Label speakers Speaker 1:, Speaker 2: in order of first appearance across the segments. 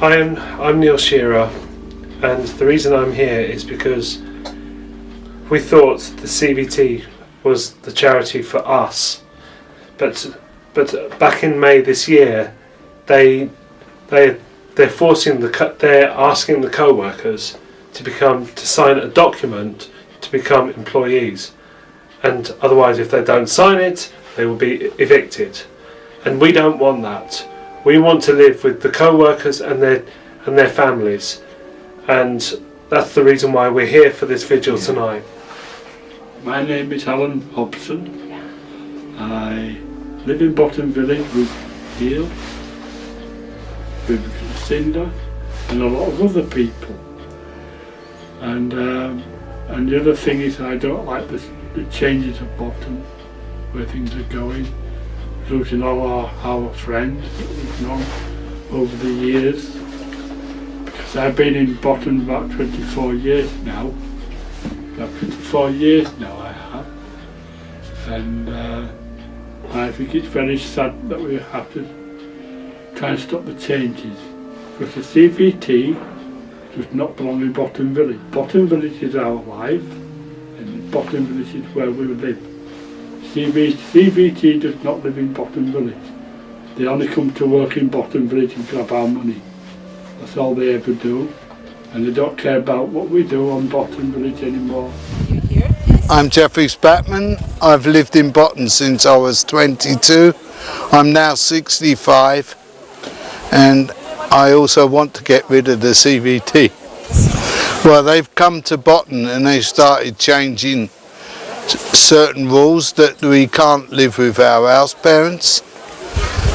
Speaker 1: I'm Neil Shearer, and the reason I'm here is because we thought the CVT was the charity for us, but back in May this year, they're asking the co-workers to sign a document to become employees, and otherwise, if they don't sign it, they will be evicted. And we don't want that. We want to live with the co-workers and their families, and that's the reason why we're here for this vigil tonight.
Speaker 2: My name is Alan Hobson. I live in Bottom Village with Neil, with Cinda, and a lot of other people. And the other thing is, I don't like the changes at Bottom, where things are going. Losing all our friends that we've known over the years. Because I've been in Bottom about 24 years now. About 24 years now I have. And I think it's very sad that we have to try and stop the changes. Because the CVT does not belong in Bottom Village. Bottom Village is our life, and Bottom Village is where we live. CVT does not live in Bottom Village. They only come to work in Bottom Village and grab our money. That's all they ever do. And they don't care about what we do on Bottom Village anymore.
Speaker 3: I'm Jeffrey Spatman. I've lived in Bottom since I was 22. I'm now 65. And I also want to get rid of the CVT. Well, they've come to Bottom and they started changing certain rules that we can't live with our house parents,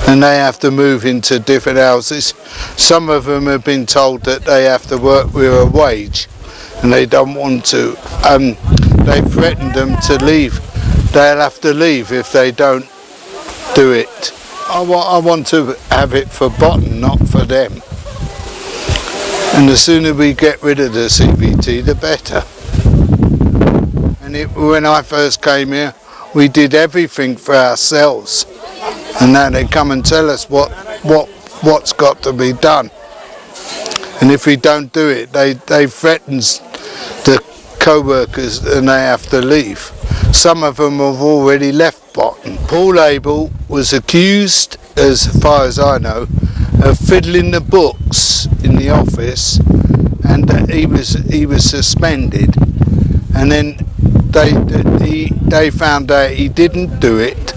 Speaker 3: and they have to move into different houses. Some of them have been told that they have to work with a wage, and they don't want to. They threatened them to leave. They'll have to leave if they don't do it. I want to have it for Bottom, not for them. And the sooner we get rid of the CVT, the better. And when I first came here, we did everything for ourselves, and now they come and tell us what's got to be done. And if we don't do it, they threaten the co-workers and they have to leave. Some of them have already left Bottom. Paul Abel was accused, as far as I know, of fiddling the books in the office, and he was suspended. And then they found out he didn't do it,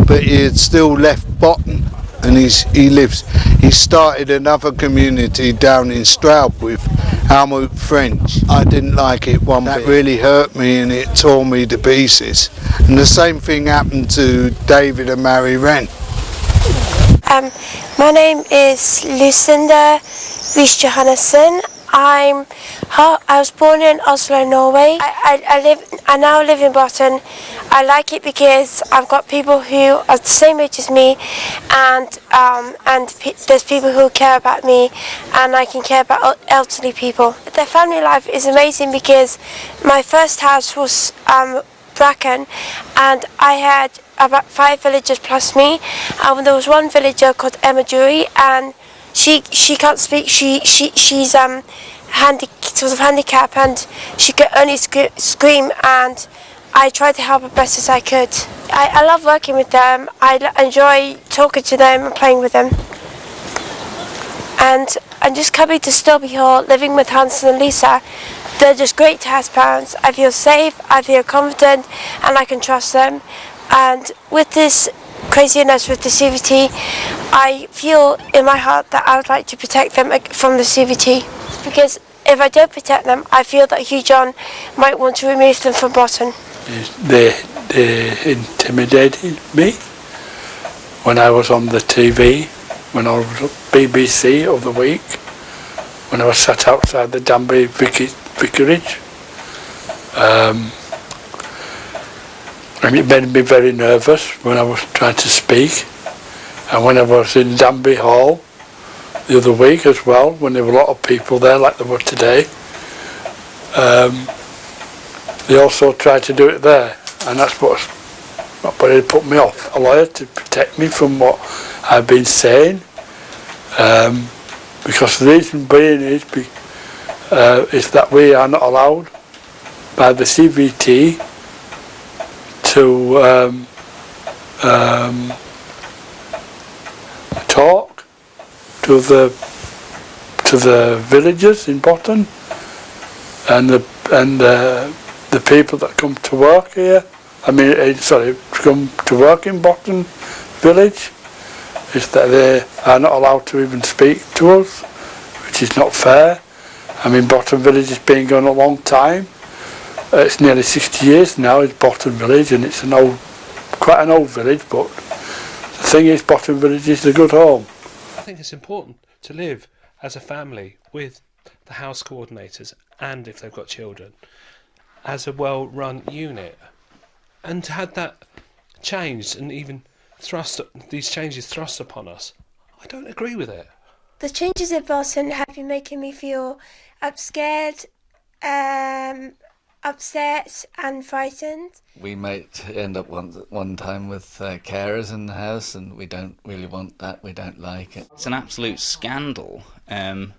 Speaker 3: but he had still left Bottom, and he started another community down in Stroud with Helmut French. I didn't like it one bit. That really hurt me and it tore me to pieces. And the same thing happened to David and Mary Wren.
Speaker 4: My name is Lucinda Rees Johannesson. I was born in Oslo, Norway. I now live in Bottom. I like it because I've got people who are the same age as me, and there's people who care about me, and I can care about elderly people. Their family life is amazing because my first house was Bracken, and I had about 5 villagers plus me, and there was one villager called Emma Jury, and she can't speak. She's sort of handicapped, and she could only scream, and I tried to help her best as I could. I love working with them. I enjoy talking to them and playing with them. And I'm just coming to Stobby Hall, living with Hans and Lisa. They're just great house parents. I feel safe, I feel confident, and I can trust them. And with this craziness with the CVT, I feel in my heart that I would like to protect them from the CVT, because if I don't protect them, I feel that Hugh John might want to remove them from Bottom.
Speaker 2: They intimidated me when I was on the TV, when I was at BBC of the week, when I was sat outside the Danby Vicarage. And it made me very nervous when I was trying to speak. And when I was in Danby Hall the other week as well, when there were a lot of people there like there were today, they also tried to do it there, and that's what put me off. A lawyer to protect me from what I've been saying, because the reason being is that we are not allowed by the CBT to talk to the villagers in Botton and the people that come to work here. I mean, sorry, come to work in Botton village, is that they are not allowed to even speak to us, which is not fair. I mean, Botton village has been going a long time. It's nearly 60 years now, it's Botton village, and it's quite an old village, but the thing is, Botton village is a good home.
Speaker 1: I think it's important to live as a family with the house coordinators, and if they've got children, as a well-run unit. And to have that changed and even these changes thrust upon us, I don't agree with it.
Speaker 4: The changes in Boston have been making me feel scared, upset and frightened.
Speaker 5: We might end up one time with carers in the house, and we don't really want that, we don't like it.
Speaker 6: It's an absolute scandal in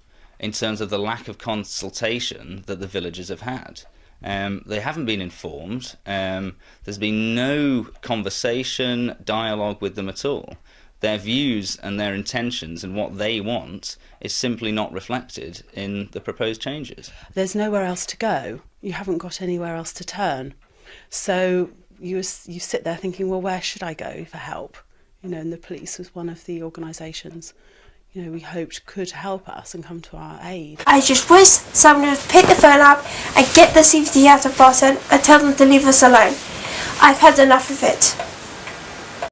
Speaker 6: terms of the lack of consultation that the villagers have had. They haven't been informed, there's been no conversation, dialogue with them at all. Their views and their intentions and what they want is simply not reflected in the proposed changes.
Speaker 7: There's nowhere else to go. You haven't got anywhere else to turn. So you sit there thinking, well, where should I go for help? You know, and the police was one of the organisations, you know, we hoped could help us and come to our aid.
Speaker 4: I just wish someone would pick the phone up and get the CBT out of Boston and tell them to leave us alone. I've had enough of it.